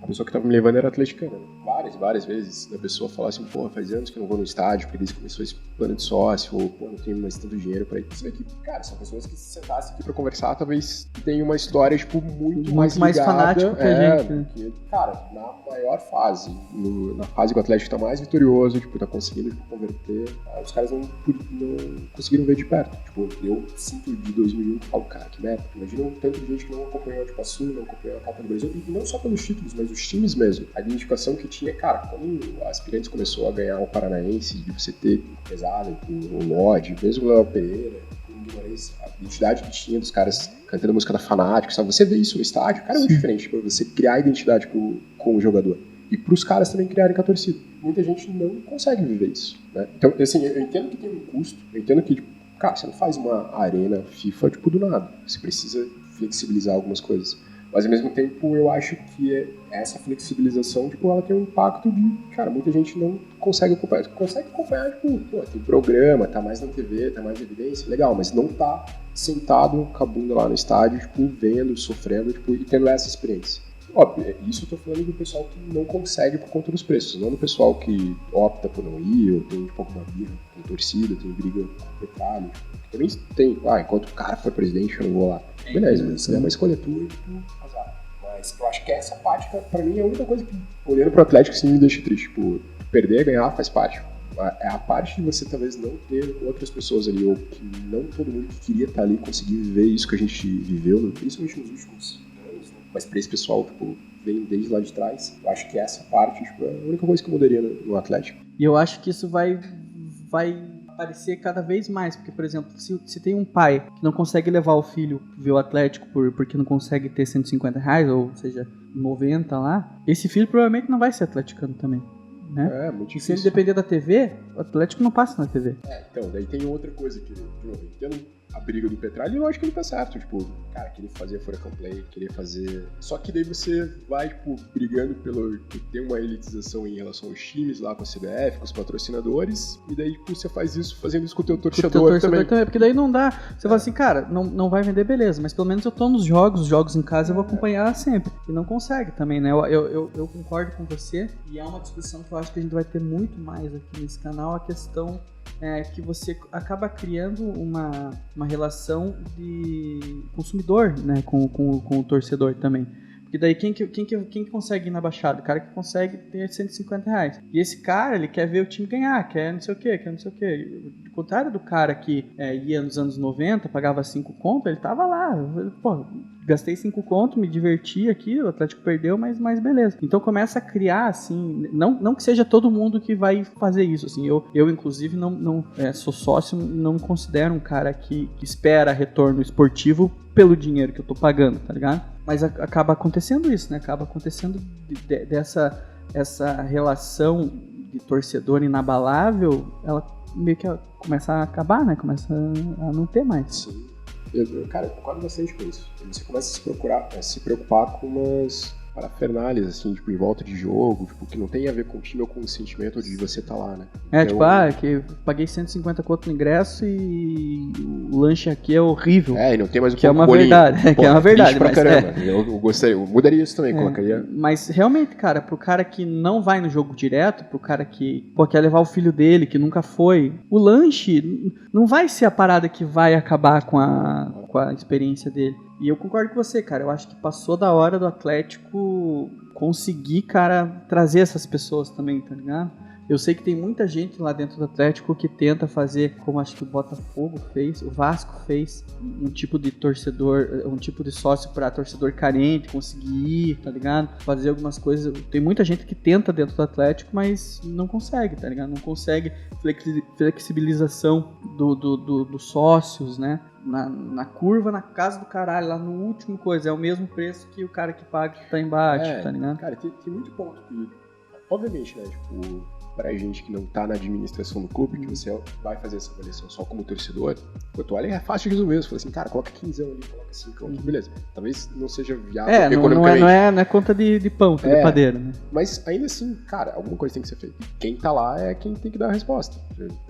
a pessoa que tava me levando era atleticana. Várias vezes a pessoa falava assim, faz anos que eu não vou no estádio, porque desde que começou esse plano de sócio, ou não tenho mais tanto dinheiro pra ir. Você vê que, cara, são pessoas que se sentassem aqui pra conversar, talvez tenham uma história, tipo, muito mais fanático que a gente, né? Porque, cara, na maior fase, na fase que o Atlético tá mais vitorioso, tipo, tá conseguindo converter, os caras não conseguiram ver de perto. Tipo, eu sinto de 2001 e falo, cara, que merda. Imagina um tanto de gente que não acompanhou tipo, a Sul, não acompanhou a Copa do Brasil, e não só pelos títulos, mas os times mesmo. A identificação que tinha, cara, quando a Aspirantes começou a ganhar o Paranaense, de você ter pesado com o Lodge, mesmo o Léo Pereira, com o Guimarães, a identidade que tinha dos caras cantando a música da Fanático, sabe? Você vê isso no estádio, cara, é muito diferente, tipo, você criar a identidade com o jogador. E pros caras também criarem com a torcida. Muita gente não consegue viver isso, né? Então, assim, eu entendo que tem um custo, eu entendo que, tipo, cara, você não faz uma arena FIFA, tipo, do nada. Você precisa flexibilizar algumas coisas. Mas ao mesmo tempo eu acho que essa flexibilização, tipo, ela tem um impacto de, cara, muita gente não consegue acompanhar. Consegue acompanhar, tipo, pô, tem programa, tá mais na TV, tá mais em evidência, legal, mas não tá sentado com a bunda lá no estádio, tipo, vendo, sofrendo, tipo, e tendo essa experiência. Óbvio, isso eu tô falando do pessoal que não consegue por conta dos preços, não do pessoal que opta por não ir, ou tem tipo, alguma birra, tem torcida, tem briga com o petróleo. Também tem, enquanto o cara for presidente, eu não vou lá. Beleza, mas é uma escolha tua e tu azar. Mas eu acho que essa parte, pra mim, é a única coisa que, olhando pro Atlético, assim, me deixa triste. Tipo, perder, ganhar, faz parte. É a parte de você talvez não ter outras pessoas ali, ou que não todo mundo que queria estar ali conseguir viver isso que a gente viveu, principalmente nos últimos anos, né? Mas pra esse pessoal, tipo, vem desde lá de trás. Eu acho que essa parte, tipo, é a única coisa que eu mudaria no Atlético. E eu acho que isso vai aparecer cada vez mais, porque, por exemplo, se tem um pai que não consegue levar o filho ver o Atlético porque não consegue ter R$150, ou seja, 90 lá, esse filho provavelmente não vai ser atleticano também, né? É, muito difícil. E se ele depender da TV, o Atlético não passa na TV. Então, daí tem outra coisa que, de novo, entendo a briga do Petralha, e eu acho que ele tá certo, tipo, cara, queria fazer Furacão Play, queria fazer... Só que daí você vai, tipo, brigando por ter uma elitização em relação aos times lá com a CBF, com os patrocinadores, e daí, tipo, você faz isso fazendo isso com o teu torcedor também. Porque daí não dá, você fala assim, cara, não vai vender, beleza, mas pelo menos eu tô nos jogos, os jogos em casa eu vou acompanhar sempre, e não consegue também, né, eu concordo com você, e é uma discussão que eu acho que a gente vai ter muito mais aqui nesse canal, a questão que você acaba criando uma relação de consumidor, né, com o torcedor também. Porque daí quem consegue ir na Baixada? O cara que consegue ter R$150. E esse cara, ele quer ver o time ganhar, quer não sei o quê. Ao contrário do cara que ia nos anos 90, pagava 5 conto, ele tava lá. Pô, gastei 5 conto, me diverti aqui, o Atlético perdeu, mas beleza. Então começa a criar, assim, não que seja todo mundo que vai fazer isso, assim, eu inclusive não sou sócio, não me considero um cara que espera retorno esportivo pelo dinheiro que eu tô pagando, tá ligado? Mas acaba acontecendo isso, né? Acaba acontecendo essa relação de torcedor inabalável, ela meio que começa a acabar, né? Começa a não ter mais. Sim. Cara, eu concordo bastante com isso. Você começa a se preocupar com umas parafernálias, assim, tipo, em volta de jogo, tipo, que não tem a ver com o time ou com o sentimento de você tá lá, né? Então, que eu paguei 150 conto no ingresso e o lanche aqui é horrível. E não tem mais que é uma verdade, que é uma verdade. Pra caramba. Eu mudaria isso também, colocaria... Mas realmente, cara, pro cara que não vai no jogo direto, pro cara que quer levar o filho dele, que nunca foi, o lanche não vai ser a parada que vai acabar com a experiência dele. E eu concordo com você, cara. Eu acho que passou da hora do Atlético conseguir, cara, trazer essas pessoas também, tá ligado? Eu sei que tem muita gente lá dentro do Atlético que tenta fazer, como acho que o Botafogo fez, o Vasco fez, um tipo de torcedor, um tipo de sócio para torcedor carente, conseguir ir, tá ligado? Fazer algumas coisas. Tem muita gente que tenta dentro do Atlético, mas não consegue, tá ligado? Não consegue flexibilização dos sócios, né? Na curva, na casa do caralho, lá no último coisa, é o mesmo preço que o cara que paga que tá embaixo, tá ligado? Cara, tem muito ponto que, obviamente, né, tipo, pra gente que não tá na administração do clube, que você vai fazer essa avaliação só como torcedor, o atual é fácil de resolver. Você fala assim, cara, coloca 15 ali, coloca 5 aqui, beleza. Talvez não seja viável economicamente. Não é conta de pão, de padeiro, né? Mas ainda assim, cara, alguma coisa tem que ser feita. Quem tá lá é quem tem que dar a resposta.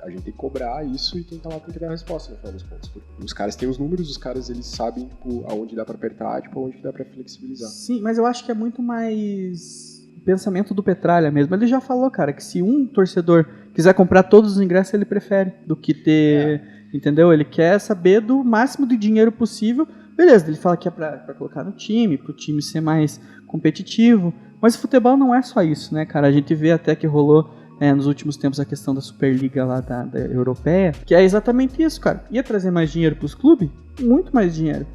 A gente tem que cobrar isso e quem tá lá tem que dar a resposta, no final dos pontos. Os caras têm os números, os caras, eles sabem, tipo, aonde dá pra apertar, tipo, aonde dá pra flexibilizar. Sim, mas eu acho que é muito mais pensamento do Petralha mesmo. Ele já falou, cara, que se um torcedor quiser comprar todos os ingressos, ele prefere do que ter, entendeu? Ele quer saber do máximo de dinheiro possível. Beleza, ele fala que é pra colocar no time, pro time ser mais competitivo. Mas o futebol não é só isso, né, cara? A gente vê até que rolou nos últimos tempos a questão da Superliga lá da Europeia, que é exatamente isso, cara. Ia trazer mais dinheiro pros clubes? Muito mais dinheiro.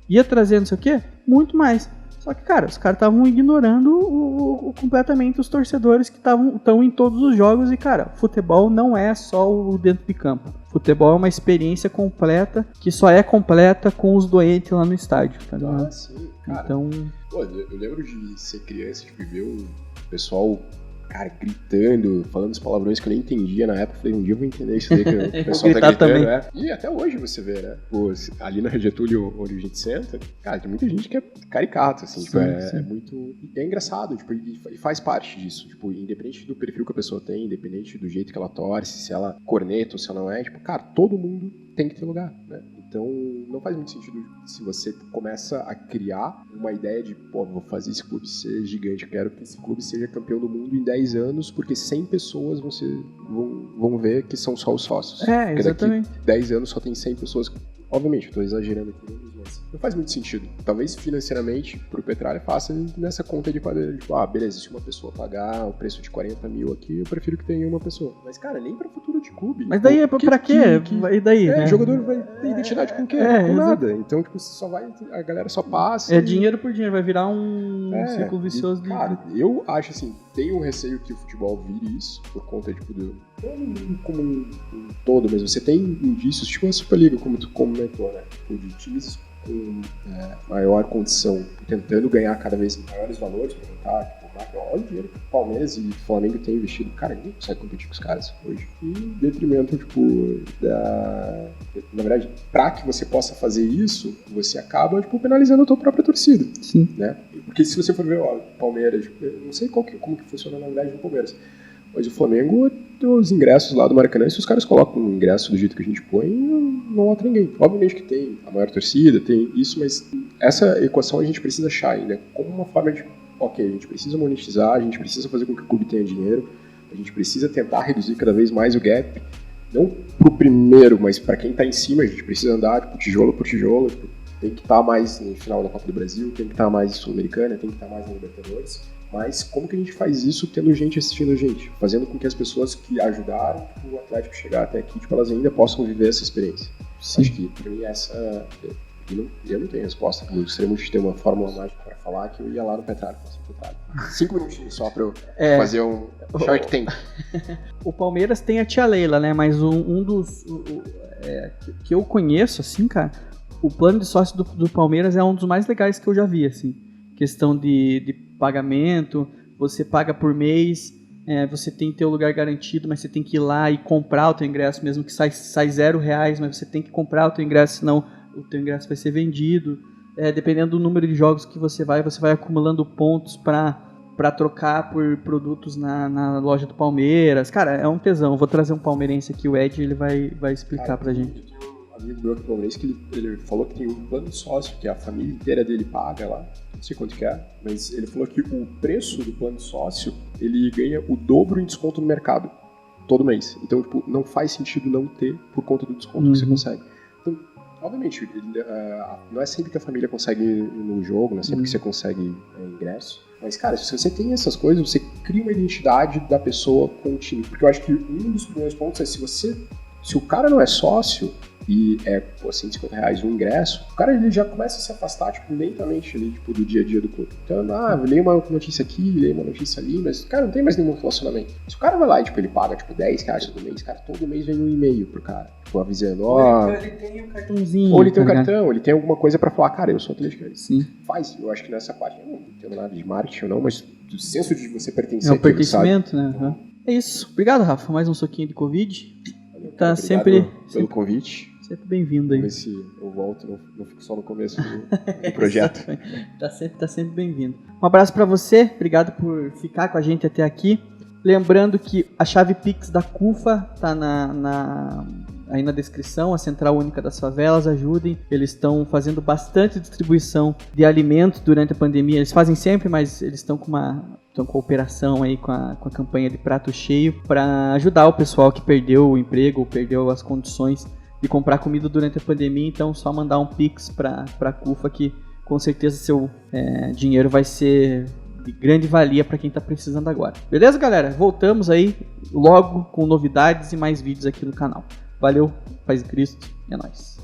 Ia trazer não sei o quê? Muito mais. Só que, cara, os caras estavam ignorando completamente os torcedores que estão em todos os jogos. E, cara, futebol não é só o dentro de campo. Futebol é uma experiência completa que só é completa com os doentes lá no estádio, tá ligado? Ah, sim, cara. Então... Pô, eu lembro de ser criança, de ver um pessoal cara, gritando, falando os palavrões que eu nem entendia na época. Falei, um dia eu vou entender isso daí que o pessoal tá gritando, também. né? E até hoje você vê, né? Pô, ali na Getúlio, onde a gente senta, cara, tem muita gente que é caricato, assim, tipo, é muito... É engraçado, tipo, e faz parte disso, tipo, independente do perfil que a pessoa tem, independente do jeito que ela torce, se ela corneta ou se ela não é, tipo, cara, todo mundo tem que ter lugar, né? Então, não faz muito sentido se você começa a criar uma ideia de, pô, vou fazer esse clube ser gigante, eu quero que esse clube seja campeão do mundo em 10 anos, porque 100 pessoas vão ver que são só os sócios. Porque exatamente. Daqui 10 anos só tem 100 pessoas. Obviamente, eu tô exagerando aqui, mas não faz muito sentido. Talvez financeiramente, pro Petralha, faça nessa conta de padeiro. Tipo, beleza, se uma pessoa pagar o preço de 40 mil aqui, eu prefiro que tenha uma pessoa. Mas, cara, nem pra futuro de clube. Mas daí, pra quê? E daí? O jogador vai ter identidade com o quê? Com nada. Então, tipo, só vai, a galera só passa. Dinheiro por dinheiro, vai virar um ciclo vicioso. Cara, eu acho assim, tenho um receio que o futebol vire isso, por conta, tipo, como um todo, mas você tem indícios, tipo a Superliga, como tu comentou, né? Tipo, de times com maior condição, tentando ganhar cada vez maiores valores pra tentar, tipo, olha o dinheiro que o Palmeiras e o Flamengo têm investido. Cara, ninguém consegue competir com os caras hoje. Em detrimento, tipo, na verdade, pra que você possa fazer isso, você acaba, tipo, penalizando a tua própria torcida. Sim. Né? Porque se você for ver, o Palmeiras, eu não sei como que funciona na verdade no Palmeiras, mas o Flamengo tem os ingressos lá do Maracanã, e se os caras colocam um ingresso do jeito que a gente põe, não lota ninguém. Obviamente que tem a maior torcida, tem isso, mas essa equação a gente precisa achar ainda como uma forma de, ok, a gente precisa monetizar, a gente precisa fazer com que o clube tenha dinheiro, a gente precisa tentar reduzir cada vez mais o gap, não pro primeiro, mas para quem tá em cima, a gente precisa andar, tipo, tijolo por tijolo, tipo, tem que estar mais no final da Copa do Brasil, tem que estar mais em Sul-Americana, tem que estar mais na Libertadores. Mas como que a gente faz isso tendo gente assistindo a gente? Fazendo com que as pessoas que ajudaram o Atlético chegar até aqui, tipo, elas ainda possam viver essa experiência. Sim. Acho que, pra mim, essa... Eu não tenho resposta. Eu gostaria muito de ter uma fórmula mágica para falar que eu ia lá no Petralha. 5 minutinhos só pra eu fazer um Shark Tank. O Palmeiras tem a tia Leila, né? Mas um dos... que eu conheço, assim, cara, o plano de sócio do Palmeiras é um dos mais legais que eu já vi, assim. Questão de pagamento, você paga por mês, você tem teu lugar garantido, mas você tem que ir lá e comprar o teu ingresso, mesmo que sai R$0, mas você tem que comprar o teu ingresso, senão o teu ingresso vai ser vendido. Dependendo do número de jogos que você vai acumulando pontos para trocar por produtos na loja do Palmeiras. Cara, é um tesão. Vou trazer um palmeirense aqui, o Ed, ele vai explicar pra gente. Eu tenho um amigo meu que é palmeirense que ele falou que tem um plano de sócio que a família inteira dele paga lá. Não sei quanto que é, mas ele falou que o preço do plano de sócio, ele ganha o dobro em desconto no mercado, todo mês. Então, tipo, não faz sentido não ter por conta do desconto que você consegue. Então, obviamente, não é sempre que a família consegue ir no jogo, não é sempre que você consegue ingresso. Mas, cara, se você tem essas coisas, você cria uma identidade da pessoa com o time. Porque eu acho que um dos primeiros pontos é se o cara não é sócio e é R$150 um ingresso, o cara ele já começa a se afastar, tipo, lentamente ali, tipo, do dia a dia do clube. Então, leio uma notícia aqui, leio uma notícia ali, mas, cara, não tem mais nenhum relacionamento. Se o cara vai lá e, tipo, ele paga, tipo, R$10 todo mês, cara, todo mês vem um e-mail pro cara, tipo, avisando, ele tem um cartãozinho. Ou ele tem um cartão, ele tem alguma coisa pra falar, cara, eu sou atleticano. Sim. Faz, eu acho que nessa parte, eu não entendo nada de marketing ou não, mas do senso de você pertencer. É um pertencimento, né? Uhum. É isso. Obrigado, Rafa. Mais um soquinho de Covid. Tá sempre pelo convite. Sempre bem-vindo aí. Vamos ver se eu volto, não fico só no começo do projeto. Tá sempre bem-vindo. Um abraço pra você, obrigado por ficar com a gente até aqui. Lembrando que a chave Pix da CUFA tá aí na descrição, a Central Única das Favelas, ajudem. Eles estão fazendo bastante distribuição de alimentos durante a pandemia. Eles fazem sempre, mas eles estão com a operação aí com a campanha de prato cheio para ajudar o pessoal que perdeu o emprego, perdeu as condições de comprar comida durante a pandemia. Então só mandar um Pix para a CUFA que com certeza seu dinheiro vai ser de grande valia para quem está precisando agora. Beleza, galera? Voltamos aí logo com novidades e mais vídeos aqui no canal. Valeu, paz de Cristo, é nóis.